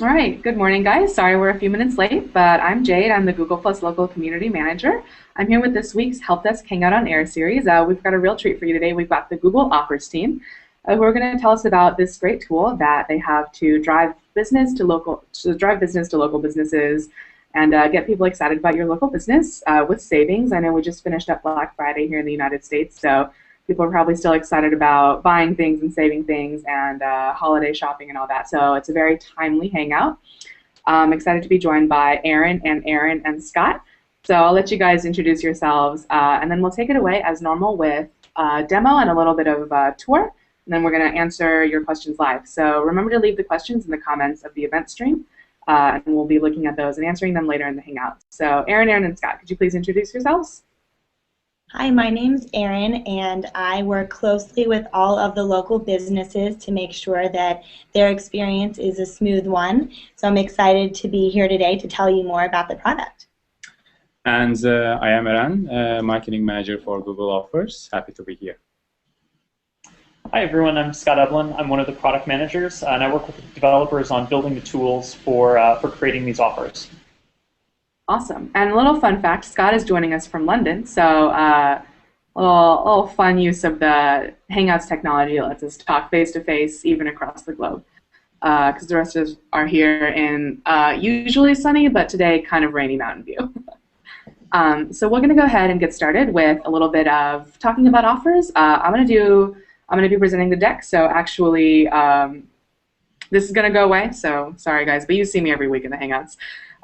All right, good morning, guys. Sorry we're a few minutes late, but I'm Jade. I'm the Google Plus Local Community Manager. I'm here with this week's Help Desk Hangout on Air series. We've got a real treat for you today. We've got the Google Offers team who are going to tell us about this great tool that they have to drive business to local businesses and get people excited about your local business with savings. I know we just finished up Black Friday here in the United States, so people are probably still excited about buying things and saving things and holiday shopping and all that. So it's a very timely hangout. I'm excited to be joined by Aaron and Scott. So I'll let you guys introduce yourselves, and then we'll take it away as normal with a demo and a little bit of a tour, and then we're going to answer your questions live. So remember to leave the questions in the comments of the event stream, and we'll be looking at those and answering them later in the hangout. So Aaron, and Scott, could you please introduce yourselves? Hi, my name's Erin, and I work closely with all of the local businesses to make sure that their experience is a smooth one. So I'm excited to be here today to tell you more about the product. And I am Eren, Marketing Manager for Google Offers. Happy to be here. Hi everyone, I'm Scott Eblin. I'm one of the product managers, and I work with developers on building the tools for creating these offers. Awesome. And a little fun fact, Scott is joining us from London, so a little fun use of the Hangouts technology lets us talk face-to-face even across the globe, because the rest of us are here in usually sunny, but today kind of rainy Mountain View. So we're going to go ahead and get started with a little bit of talking about offers. I'm going to be presenting the deck, so actually this is going to go away, so sorry guys, but you see me every week in the Hangouts.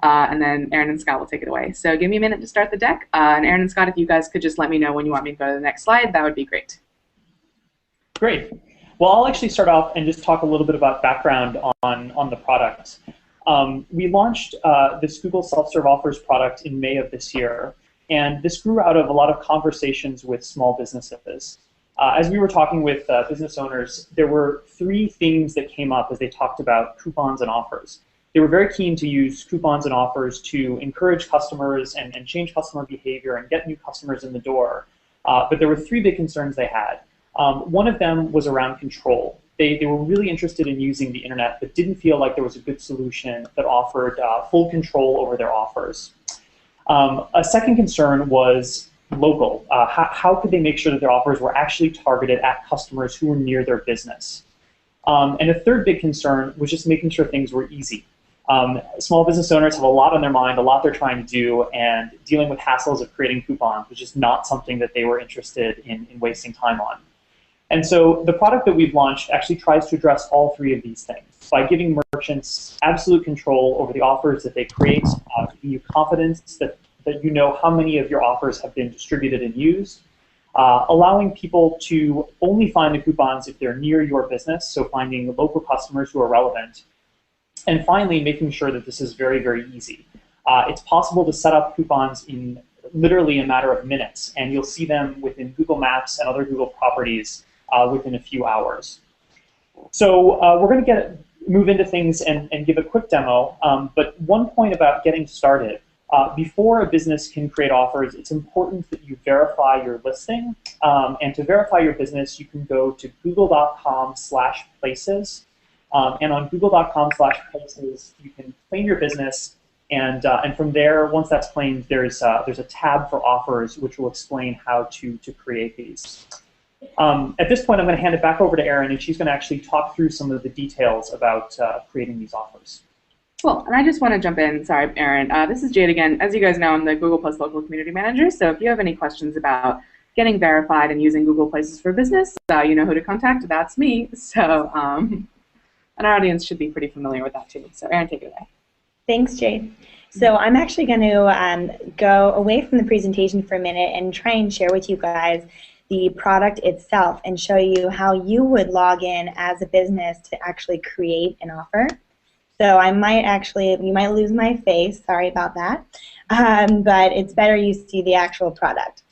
And then Aaron and Scott will take it away. So give me a minute to start the deck. And Aaron and Scott, if you guys could just let me know when you want me to go to the next slide, that would be great. Great. Well, I'll actually start off and just talk a little bit about background on the product. We launched this Google Self-Serve Offers product in May of this year, and this grew out of a lot of conversations with small businesses. As we were talking with business owners, there were three themes that came up as they talked about coupons and offers. They were very keen to use coupons and offers to encourage customers and change customer behavior and get new customers in the door. But there were three big concerns they had. One of them was around control. They were really interested in using the internet, but didn't feel like there was a good solution that offered full control over their offers. A second concern was local. How could they make sure that their offers were actually targeted at customers who were near their business? And a third big concern was just making sure things were easy. Small business owners have a lot on their mind, a lot they're trying to do, and dealing with hassles of creating coupons was just not something that they were interested in wasting time on. And so the product that we've launched actually tries to address all three of these things by giving merchants absolute control over the offers that they create, giving you confidence that you know how many of your offers have been distributed and used, allowing people to only find the coupons if they're near your business, so finding local customers who are relevant. And finally, making sure that this is very, very easy. It's possible to set up coupons in literally a matter of minutes, and you'll see them within Google Maps and other Google properties within a few hours. So we're going to move into things and give a quick demo, but one point about getting started. Before a business can create offers, it's important that you verify your listing. And to verify your business, you can go to google.com/places. And on google.com/places, you can claim your business, and from there, once that's claimed, there's a tab for offers, which will explain how to create these. At this point, I'm going to hand it back over to Erin, and she's going to actually talk through some of the details about creating these offers. Cool, and I just want to jump in. Sorry, Aaron. This is Jade again. As you guys know, I'm the Google Plus Local Community Manager, so if you have any questions about getting verified and using Google Places for Business, you know who to contact. That's me. So. And our audience should be pretty familiar with that too. So Aaron, take it away. Thanks, Jade. So I'm actually going to go away from the presentation for a minute and try and share with you guys the product itself and show you how you would log in as a business to actually create an offer. So you might lose my face, sorry about that, but it's better you see the actual product.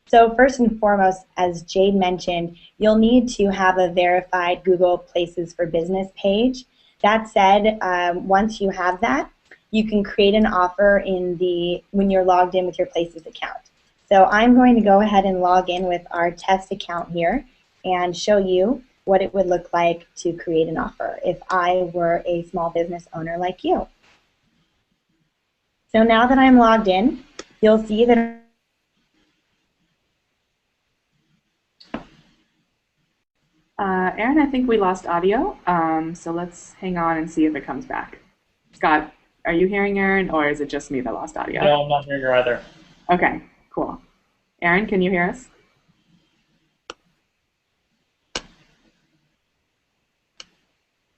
So first and foremost, as Jade mentioned, you'll need to have a verified Google Places for Business page. That said, once you have that, you can create an offer when you're logged in with your Places account. So I'm going to go ahead and log in with our test account here and show you what it would look like to create an offer if I were a small business owner like you. So now that I'm logged in, you'll see that Aaron, I think we lost audio, so let's hang on and see if it comes back. Scott, are you hearing Aaron, or is it just me that lost audio? No, I'm not hearing her either. Okay, cool. Aaron, can you hear us?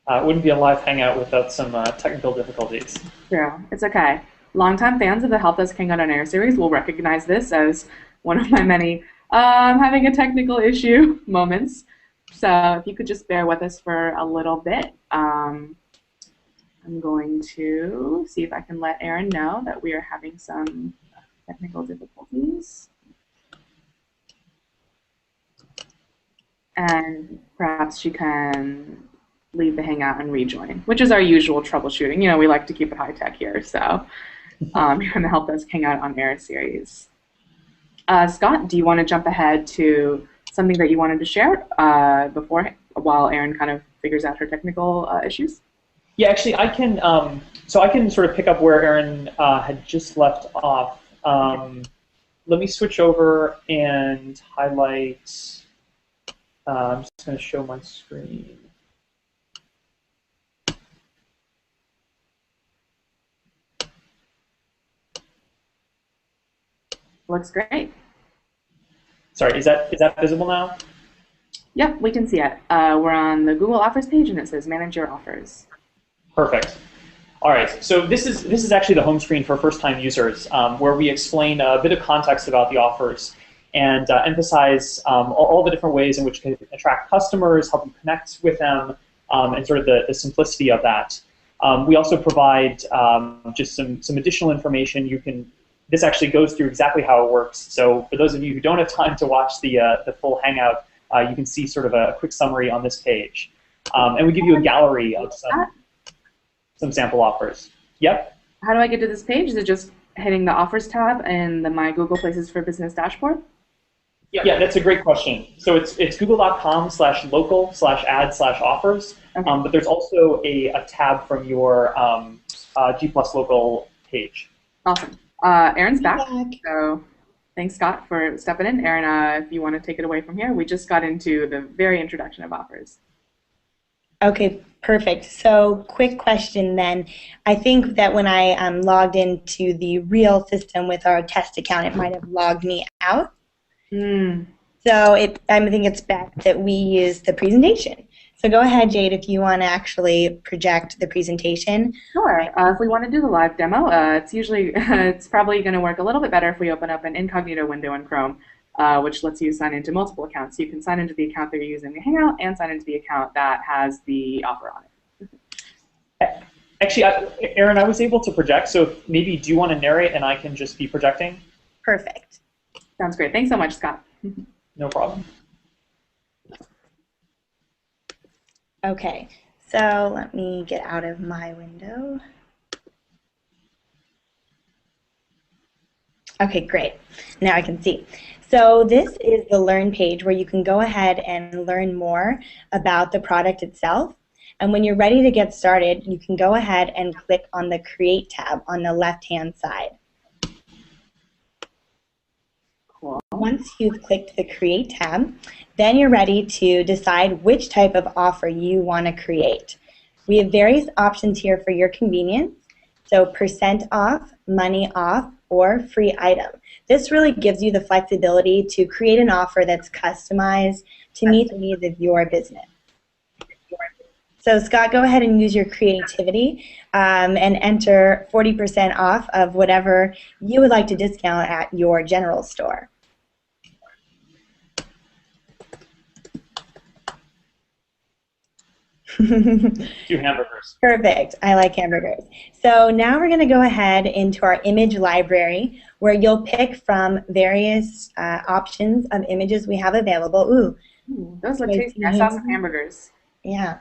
It wouldn't be a live Hangout without some technical difficulties. True, it's okay. Longtime fans of the Help Desk Hangout on Air series will recognize this as one of my many having a technical issue moments. So if you could just bear with us for a little bit. I'm going to see if I can let Aaron know that we are having some technical difficulties. And perhaps she can leave the Hangout and rejoin, which is our usual troubleshooting. You know, we like to keep it high tech here, so you're going to help us Hangout on Air series. Scott, do you want to jump ahead to something that you wanted to share while Erin kind of figures out her technical issues? Yeah, actually, I can. So I can sort of pick up where Erin had just left off. Let me switch over and highlight. I'm just going to show my screen. Looks great. Sorry, is that visible now? Yep, we can see it. We're on the Google Offers page, and it says Manage Your Offers. Perfect. All right, so this is actually the home screen for first-time users, where we explain a bit of context about the offers and emphasize all the different ways in which you can attract customers, help you connect with them, and sort of the simplicity of that. We also provide just some additional information. This actually goes through exactly how it works. So for those of you who don't have time to watch the full Hangout, you can see sort of a quick summary on this page. And we give you a gallery of some sample offers. Yep. How do I get to this page? Is it just hitting the Offers tab in the My Google Places for Business dashboard? Yeah, that's a great question. So it's google.com/local/ad/offers, okay. But there's also a tab from your G+ local page. Awesome. Erin's back, so thanks, Scott, for stepping in. Erin, if you want to take it away from here, we just got into the very introduction of offers. Okay, perfect. So quick question then. I think that when I logged into the real system with our test account, it might have logged me out. So I think it's best that we use the presentation. So go ahead, Jade, if you want to actually project the presentation. Sure. If we want to do the live demo, it's probably going to work a little bit better if we open up an incognito window in Chrome, which lets you sign into multiple accounts. So you can sign into the account that you're using the Hangout and sign into the account that has the offer on it. Actually, Erin, I was able to project, so maybe do you want to narrate and I can just be projecting? Perfect. Sounds great. Thanks so much, Scott. No problem. Okay, so let me get out of my window. Okay, great. Now I can see. So this is the Learn page where you can go ahead and learn more about the product itself. And when you're ready to get started, you can go ahead and click on the Create tab on the left-hand side. Cool. Once you've clicked the Create tab, then you're ready to decide which type of offer you want to create. We have various options here for your convenience. So % off, money off, or free item. This really gives you the flexibility to create an offer that's customized to meet the needs of your business. So Scott, go ahead and use your creativity and enter 40% off of whatever you would like to discount at your general store. 2 hamburgers. Perfect. I like hamburgers. So now we're going to go ahead into our image library where you'll pick from various options of images we have available. Ooh, those look tasty. I saw some hamburgers. Yeah.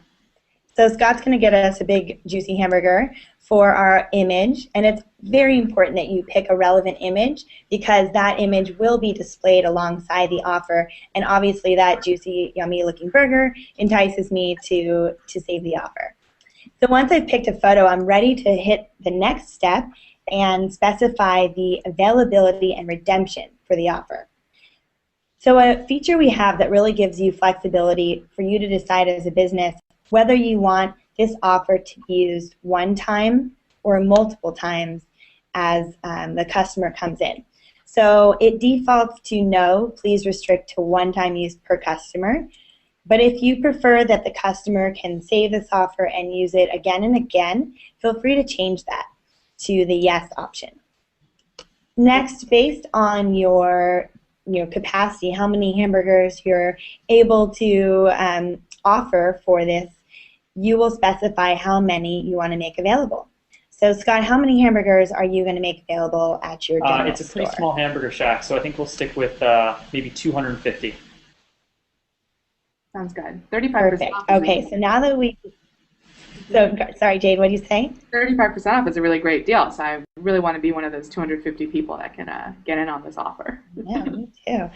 So Scott's going to get us a big juicy hamburger for our image, and it's very important that you pick a relevant image because that image will be displayed alongside the offer, and obviously that juicy, yummy looking burger entices me to save the offer. So once I've picked a photo, I'm ready to hit the next step and specify the availability and redemption for the offer. So a feature we have that really gives you flexibility for you to decide as a business whether you want this offer to be used one time or multiple times as the customer comes in. So it defaults to no, please restrict to one-time use per customer. But if you prefer that the customer can save this offer and use it again and again, feel free to change that to the yes option. Next, based on your capacity, how many hamburgers you're able to offer for this, you will specify how many you want to make available. So Scott, how many hamburgers are you going to make available at your general It's a pretty store? small hamburger shack, so I think we'll stick with maybe 250. Sounds good. 35% Perfect. off. Okay, so now that sorry, Jade, what did you say? 35% off is a really great deal, so I really want to be one of those 250 people that can get in on this offer. Yeah, me too.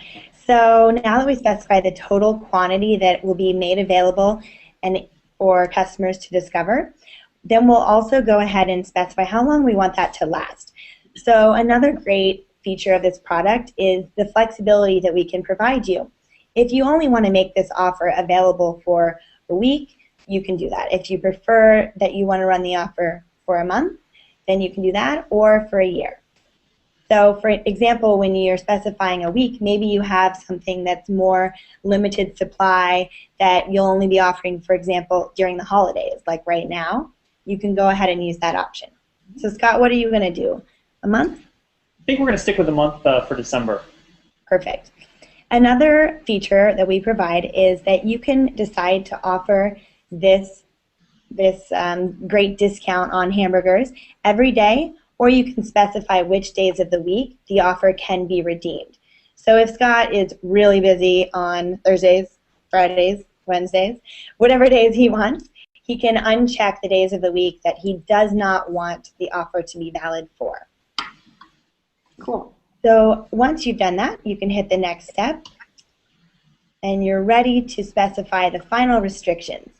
So now that we specify the total quantity that will be made available and for customers to discover, then we'll also go ahead and specify how long we want that to last. So another great feature of this product is the flexibility that we can provide you. If you only want to make this offer available for a week, you can do that. If you prefer that you want to run the offer for a month, then you can do that, or for a year. So for example, when you're specifying a week, maybe you have something that's more limited supply that you'll only be offering, for example, during the holidays, like right now. You can go ahead and use that option. So Scott, what are you going to do? A month? I think we're going to stick with a month for December. Perfect. Another feature that we provide is that you can decide to offer this great discount on hamburgers every day, or you can specify which days of the week the offer can be redeemed. So if Scott is really busy on Thursdays, Fridays, Wednesdays, whatever days he wants, he can uncheck the days of the week that he does not want the offer to be valid for. Cool. So once you've done that, you can hit the next step, and you're ready to specify the final restrictions.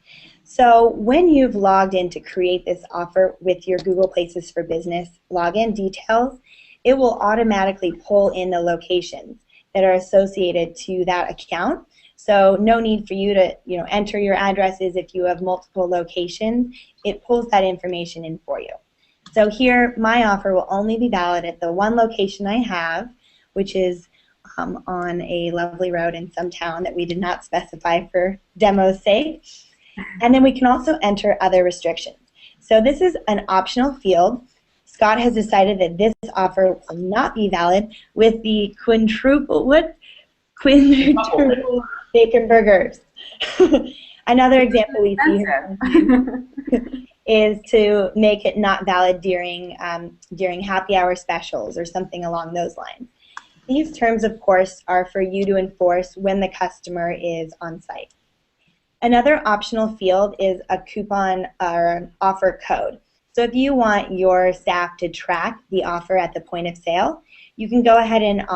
So when you've logged in to create this offer with your Google Places for Business login details, it will automatically pull in the locations that are associated to that account. So no need for you to enter your addresses if you have multiple locations. It pulls that information in for you. So here, my offer will only be valid at the one location I have, which is on a lovely road in some town that we did not specify for demo's sake. And then we can also enter other restrictions. So this is an optional field. Scott has decided that this offer will not be valid with the quintuple bacon burgers. Another example we see here is to make it not valid during happy hour specials or something along those lines. These terms, of course, are for you to enforce when the customer is on site. Another optional field is a coupon or offer code. So if you want your staff to track the offer at the point of sale, you can go ahead and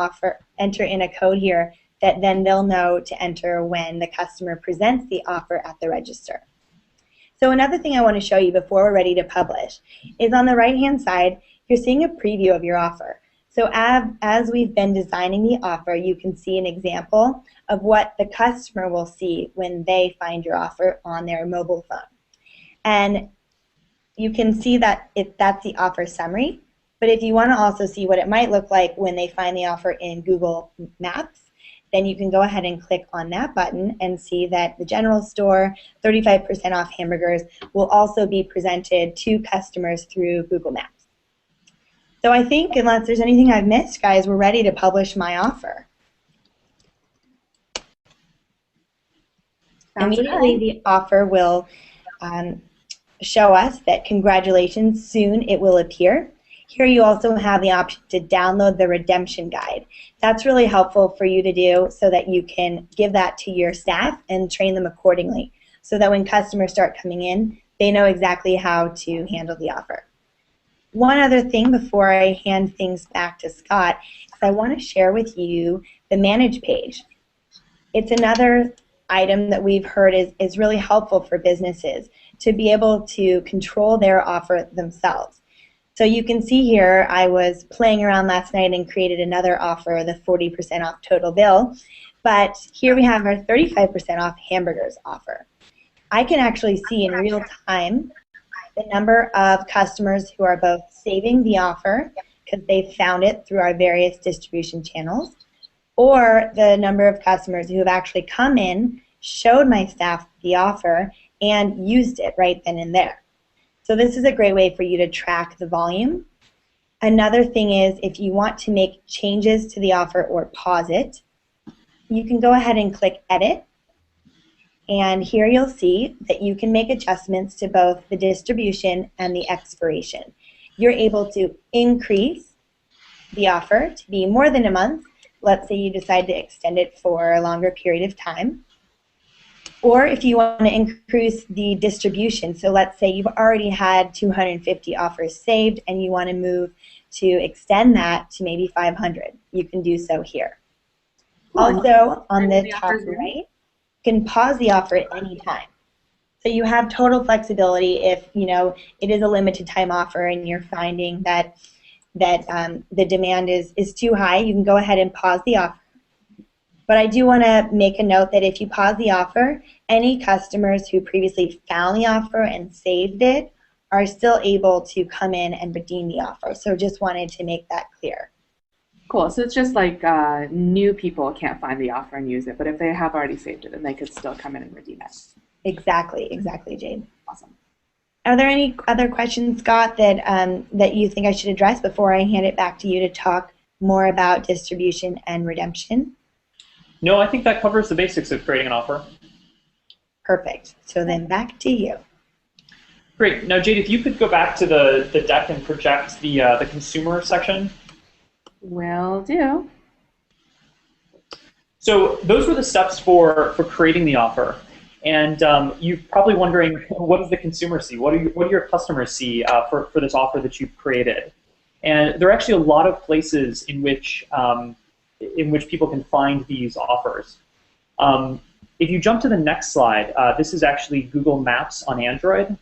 enter in a code here that then they'll know to enter when the customer presents the offer at the register. So another thing I want to show you before we're ready to publish is on the right-hand side, you're seeing a preview of your offer. So as we've been designing the offer, you can see an example of what the customer will see when they find your offer on their mobile phone. And you can see that that's the offer summary, but if you want to also see what it might look like when they find the offer in Google Maps, then you can go ahead and click on that button and see that the general store 35% off hamburgers will also be presented to customers through Google Maps. So I think, unless there's anything I've missed, guys, we're ready to publish my offer. Immediately, the offer will show us that congratulations, soon it will appear. Here you also have the option to download the redemption guide. That's really helpful for you to do so that you can give that to your staff and train them accordingly. so that when customers start coming in, they know exactly how to handle the offer. One other thing before I hand things back to Scott is I want to share with you the Manage page. It's another item that we've heard is really helpful for businesses to be able to control their offer themselves. So you can see here I was playing around last night and created another offer, the 40% off total bill. But here we have our 35% off hamburgers offer. I can actually see in real time the number of customers who are both saving the offer because they've found it through our various distribution channels, or the number of customers who have actually come in, showed my staff the offer, and used it right then and there. So this is a great way for you to track the volume. Another thing is if you want to make changes to the offer or pause it, you can go ahead and click Edit. And here you'll see that you can make adjustments to both the distribution and the expiration. You're able to increase the offer to be more than a month. Let's say you decide to extend it for a longer period of time. Or if you want to increase the distribution, so let's say you've already had 250 offers saved and you want to move to extend that to maybe 500, you can do so here. Also, on the top right, you can pause the offer at any time. So you have total flexibility if, it is a limited time offer and you're finding that the demand is too high, you can go ahead and pause the offer. But I do want to make a note that if you pause the offer, any customers who previously found the offer and saved it are still able to come in and redeem the offer. So just wanted to make that clear. Cool. So it's just like new people can't find the offer and use it, but if they have already saved it, then they could still come in and redeem it. Exactly, Jade. Awesome. Are there any other questions, Scott, that you think I should address before I hand it back to you to talk more about distribution and redemption? No, I think that covers the basics of creating an offer. Perfect. So then back to you. Great. Now, Jade, if you could go back to the deck and project the consumer section. Will do. So those were the steps for creating the offer. And you're probably wondering, what does the consumer see? What do your customers see for this offer that you've created? And there are actually a lot of places in which people can find these offers. If you jump to the next slide, this is actually Google Maps on Android.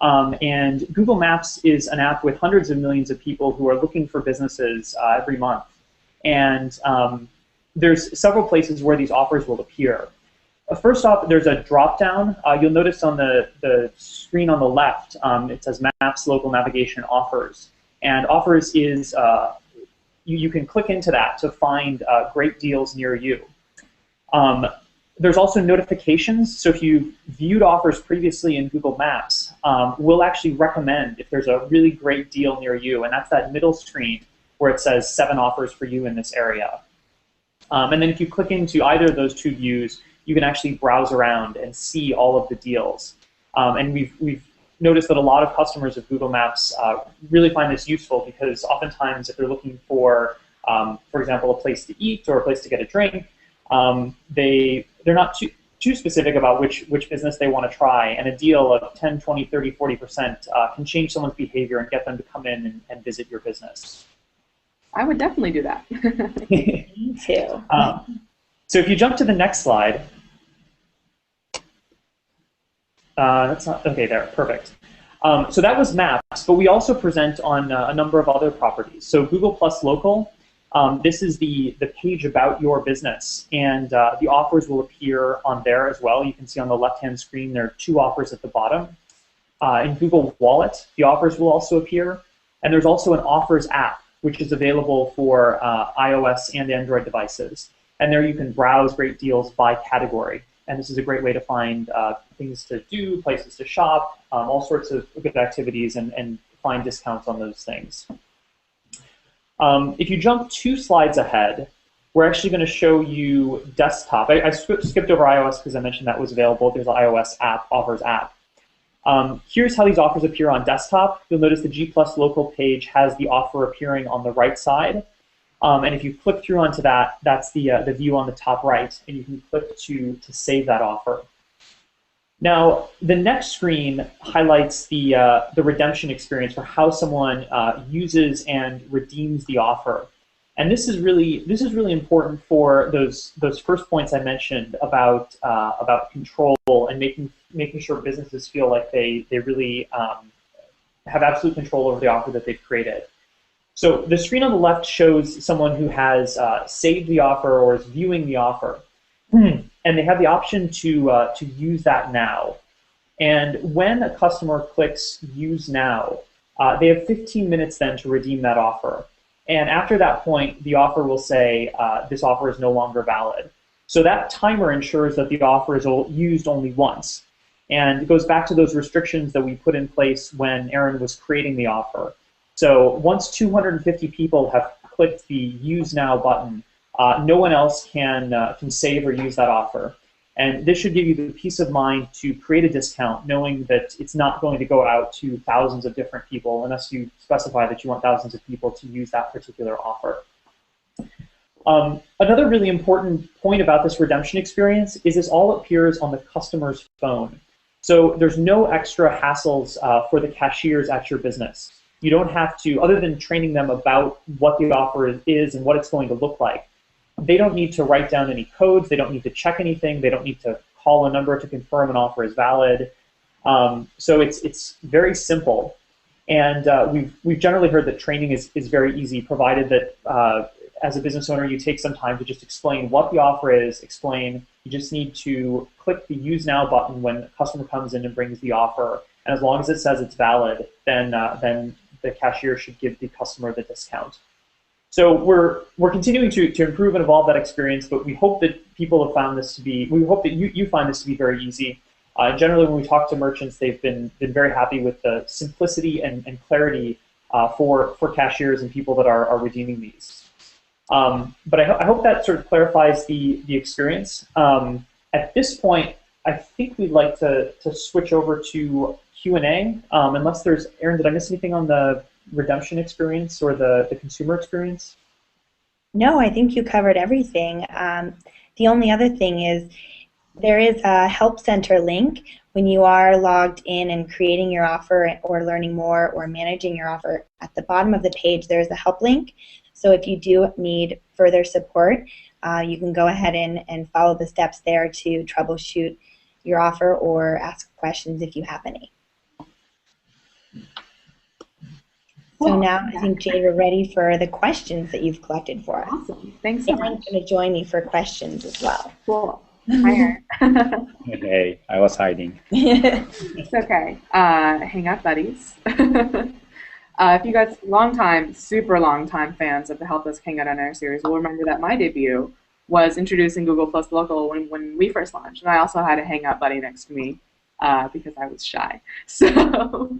And Google Maps is an app with hundreds of millions of people who are looking for businesses every month. And there's several places where these offers will appear. First off, there's a drop-down. You'll notice on the screen on the left, it says Maps, Local Navigation, Offers. And Offers is, you can click into that to find great deals near you. There's also notifications. So if you viewed offers previously in Google Maps, we'll actually recommend if there's a really great deal near you, and that's that middle screen where it says 7 offers for you in this area. And then if you click into either of those two views, you can actually browse around and see all of the deals. And we've noticed that a lot of customers of Google Maps really find this useful because oftentimes if they're looking for example, a place to eat or a place to get a drink, they're not too specific about which business they want to try, and a deal of 10, 20, 30, 40% can change someone's behavior and get them to come in and visit your business. I would definitely do that. Me too. So if you jump to the next slide, that's not, okay, there, perfect. So that was Maps, but we also present on a number of other properties. So Google Plus Local, this is the page about your business, and the offers will appear on there as well. You can see on the left-hand screen there are 2 offers at the bottom. In Google Wallet, the offers will also appear, and there's also an Offers app, which is available for iOS and Android devices. And there you can browse great deals by category. And this is a great way to find things to do, places to shop, all sorts of good activities, and find discounts on those things. If you jump 2 slides ahead, we're actually going to show you desktop. I skipped over iOS because I mentioned that was available. There's an iOS app, Offers app. Here's how these offers appear on desktop. You'll notice the G Plus Local page has the offer appearing on the right side. And if you click through onto that, that's the view on the top right, and you can click to save that offer. Now, the next screen highlights the redemption experience for how someone uses and redeems the offer. And this is really important for those first points I mentioned about control and making sure businesses feel like they really have absolute control over the offer that they've created. So the screen on the left shows someone who has saved the offer or is viewing the offer, and they have the option to use that now. And when a customer clicks Use Now, they have 15 minutes then to redeem that offer. And after that point, the offer will say, this offer is no longer valid. So that timer ensures that the offer is used only once. And it goes back to those restrictions that we put in place when Aaron was creating the offer. So once 250 people have clicked the Use Now button, no one else can save or use that offer. And this should give you the peace of mind to create a discount, knowing that it's not going to go out to thousands of different people unless you specify that you want thousands of people to use that particular offer. Another really important point about this redemption experience is this all appears on the customer's phone. So there's no extra hassles for the cashiers at your business. You don't have to, other than training them about what the offer is and what it's going to look like, they don't need to write down any codes, they don't need to check anything, they don't need to call a number to confirm an offer is valid. So it's very simple. And we've generally heard that training is very easy, provided that as a business owner you take some time to just explain what the offer is, you just need to click the Use Now button when a customer comes in and brings the offer. And as long as it says it's valid, then the cashier should give the customer the discount. So we're continuing to improve and evolve that experience, but we hope that people have found this to be, we hope that you find this to be very easy. Generally, when we talk to merchants, they've been very happy with the simplicity and clarity for cashiers and people that are redeeming these. But I hope that sort of clarifies the experience. At this point, I think we'd like to switch over to Q&A, unless there's, Aaron, did I miss anything on the redemption experience or the consumer experience? No, I think you covered everything. The only other thing is there is a Help Center link when you are logged in and creating your offer or learning more or managing your offer. At the bottom of the page, there's a help link. So if you do need further support, you can go ahead and follow the steps there to troubleshoot your offer or ask questions if you have any. So now I think, Jade, we're ready for the questions that you've collected for us. Awesome. Thanks so much. Aaron's going to join me for questions as well. Cool. Hi, Aaron. Hey, I was hiding. It's okay. Hangout buddies. If you guys, super long time fans of the Help Us Hangout on Air series will remember that my debut was introducing Google Plus Local when we first launched. And I also had a Hangout buddy next to me because I was shy. So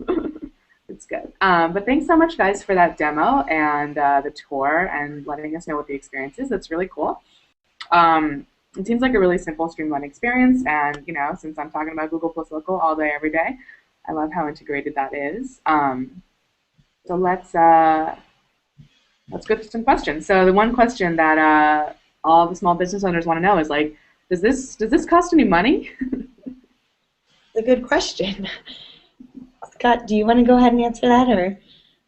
it's good. But thanks so much, guys, for that demo and the tour and letting us know what the experience is. That's really cool. It seems like a really simple, streamlined experience. And, you know, since I'm talking about Google Plus Local all day, every day, I love how integrated that is. So let's go to some questions. So the one question that all the small business owners want to know is, like, does this cost any money? It's a good question. Scott, do you want to go ahead and answer that, or?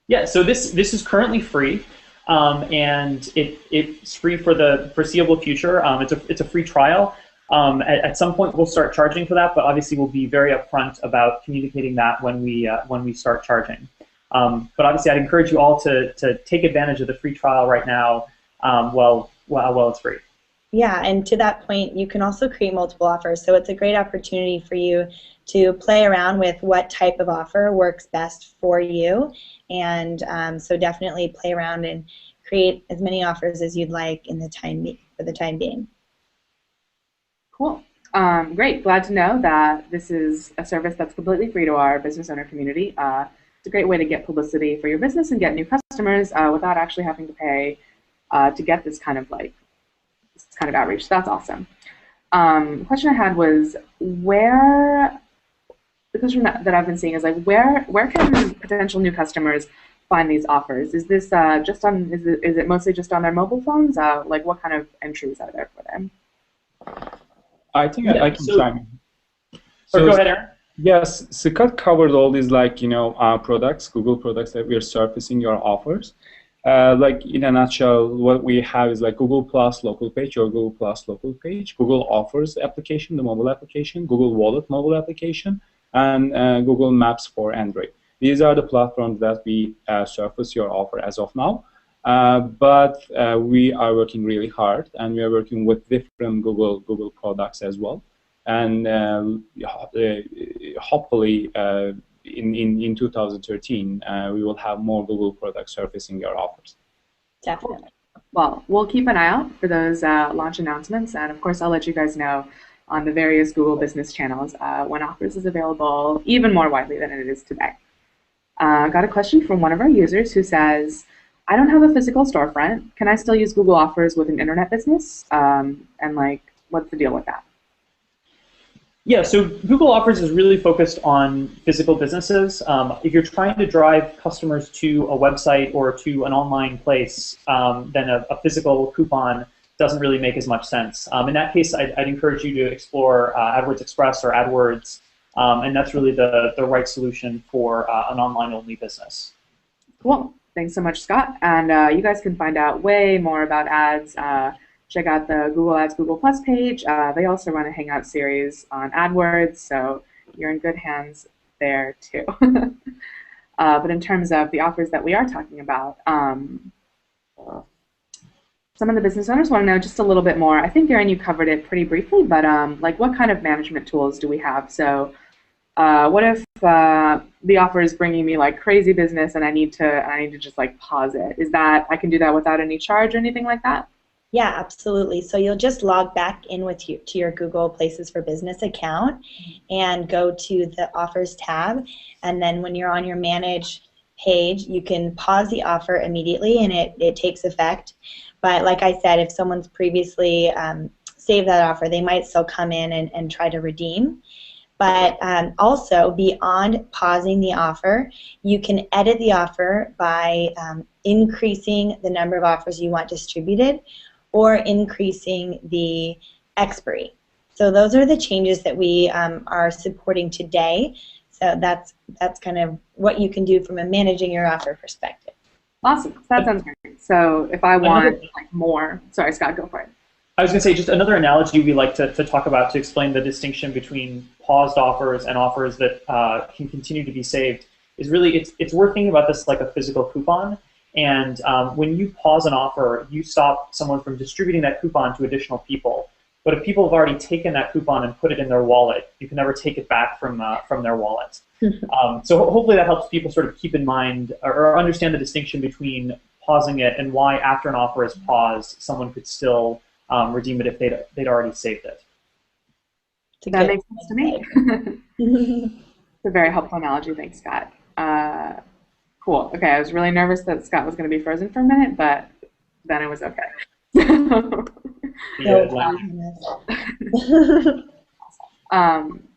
Yeah. So this is currently free, and it's free for the foreseeable future. It's a free trial. At some point, we'll start charging for that, but obviously we'll be very upfront about communicating that when we start charging. But obviously, I'd encourage you all to take advantage of the free trial right now while it's free. Yeah, and to that point, you can also create multiple offers. So it's a great opportunity for you to play around with what type of offer works best for you. And so definitely play around and create as many offers as you'd like for the time being. Cool. Great. Glad to know that this is a service that's completely free to our business owner community. It's a great way to get publicity for your business and get new customers without actually having to pay to get this kind of outreach. That's awesome. The question I had was the question that I've been seeing is, like, where can potential new customers find these offers? Is this is it mostly just on their mobile phones? Like, what kind of entries are there for them? I think I can chime in. So go ahead, Aaron. Yes, Scott covered all these products, Google products that we are surfacing your offers. Like in a nutshell, what we have is like Google Plus local page or Google Plus local page, Google Offers application, the mobile application, Google Wallet mobile application, and Google Maps for Android. These are the platforms that we surface your offer as of now. But we are working really hard, and we are working with different Google products as well. And hopefully in 2013 we will have more Google products surfacing your offers. Definitely. Well, we'll keep an eye out for those launch announcements, and of course I'll let you guys know on the various Google business channels when offers is available even more widely than it is today. Got a question from one of our users who says, I don't have a physical storefront. Can I still use Google Offers with an internet business? And like, what's the deal with that? Yeah, so Google Offers is really focused on physical businesses. If you're trying to drive customers to a website or to an online place, then a physical coupon doesn't really make as much sense. In that case, I'd encourage you to explore AdWords Express or AdWords, and that's really the right solution for an online-only business. Cool. Thanks so much, Scott. And you guys can find out way more about ads. Check out the Google Ads Google Plus page. They also run a Hangout series on AdWords, so you're in good hands there too. But in terms of the offers that we are talking about, some of the business owners want to know just a little bit more. I think, Aaron, you covered it pretty briefly, but like what kind of management tools do we have? So what if the offer is bringing me like crazy business and I need to just like pause it? Is that I can do that without any charge or anything like that? Yeah, absolutely. So you'll just log back in with you to your Google Places for Business account and go to the Offers tab. And then when you're on your Manage page, you can pause the offer immediately and it takes effect. But like I said, if someone's previously saved that offer, they might still come in and try to redeem. But also, beyond pausing the offer, you can edit the offer by increasing the number of offers you want distributed or increasing the expiry. So those are the changes that we are supporting today. So that's kind of what you can do from a managing your offer perspective. Awesome. That sounds great. So if I want like more, sorry, Scott, go for it. I was going to say just another analogy we like to talk about to explain the distinction between paused offers and offers that can continue to be saved is really it's worth thinking about this like a physical coupon. And when you pause an offer, you stop someone from distributing that coupon to additional people. But if people have already taken that coupon and put it in their wallet, you can never take it back from their wallet. So hopefully that helps people sort of keep in mind or understand the distinction between pausing it and why after an offer is paused, someone could still redeem it if they'd already saved it. That makes sense to me. It's a very helpful analogy. Thanks, Scott. Cool. Okay, I was really nervous that Scott was going to be frozen for a minute, but then it was okay.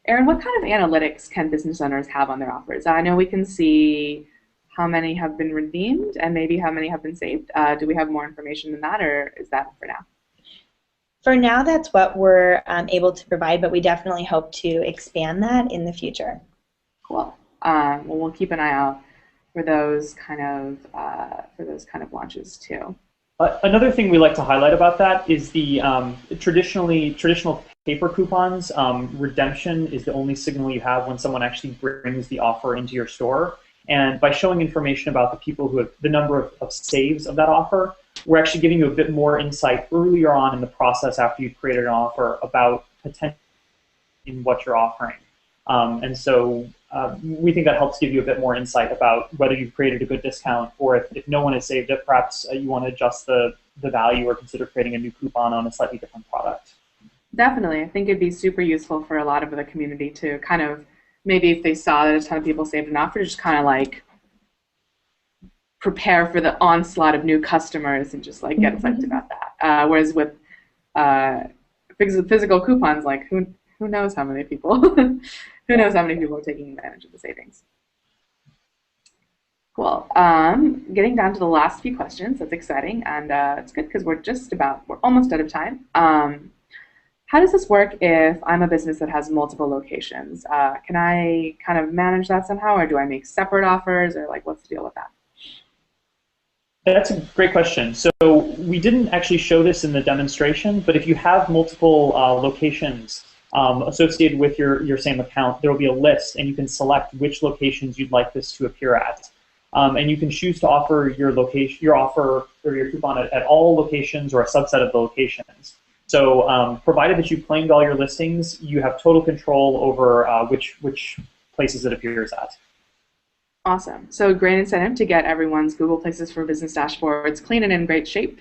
Aaron, what kind of analytics can business owners have on their offers? I know we can see how many have been redeemed and maybe how many have been saved. Do we have more information than that, or is that for now? For now, that's what we're able to provide, but we definitely hope to expand that in the future. Cool. Well, we'll keep an eye out for those kind of launches too. Another thing we like to highlight about that is the traditional paper coupons. Redemption is the only signal you have when someone actually brings the offer into your store. And by showing information about the people who have the number of saves of that offer, we're actually giving you a bit more insight earlier on in the process after you've created an offer about potential in what you're offering. And so we think that helps give you a bit more insight about whether you've created a good discount, or if no one has saved it, perhaps you want to adjust the value or consider creating a new coupon on a slightly different product. Definitely. I think it'd be super useful for a lot of the community to kind of, maybe if they saw that a ton of people saved an offer, just kind of like prepare for the onslaught of new customers and just like get psyched about that. Whereas with physical coupons, like who knows how many people who knows how many people are taking advantage of the savings. Cool. Getting down to the last few questions. That's exciting, and it's good because we're almost out of time. how does this work if I'm a business that has multiple locations? Can I kind of manage that somehow, or do I make separate offers, or like what's the deal with that? That's a great question. So we didn't actually show this in the demonstration, but if you have multiple locations associated with your same account, there will be a list, and you can select which locations you'd like this to appear at. And you can choose to offer your offer or your coupon at all locations or a subset of the locations. So provided that you've claimed all your listings, you have total control over which places it appears at. Awesome. So great incentive to get everyone's Google Places for Business dashboards clean and in great shape,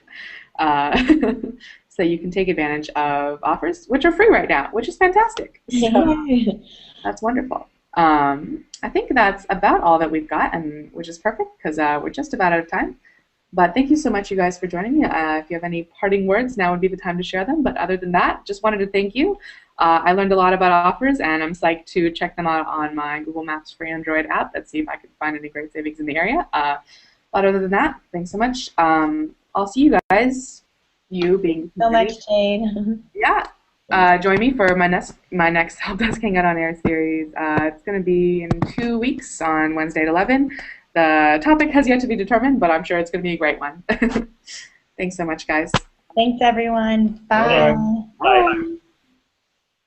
so you can take advantage of offers, which are free right now, which is fantastic. So that's wonderful. I think that's about all that we've got, and which is perfect because we're just about out of time. But thank you so much, you guys, for joining me. If you have any parting words, now would be the time to share them. But other than that, just wanted to thank you. I learned a lot about offers, and I'm psyched to check them out on my Google Maps for Android app and see if I can find any great savings in the area. But other than that, thanks so much. I'll see you guys. You being so much, Jade. Yeah. Join me for my next Help Desk Hangout on Air series. It's going to be in 2 weeks on Wednesday at 11. The topic has yet to be determined, but I'm sure it's going to be a great one. Thanks so much, guys. Thanks, everyone. Bye. Bye. Bye.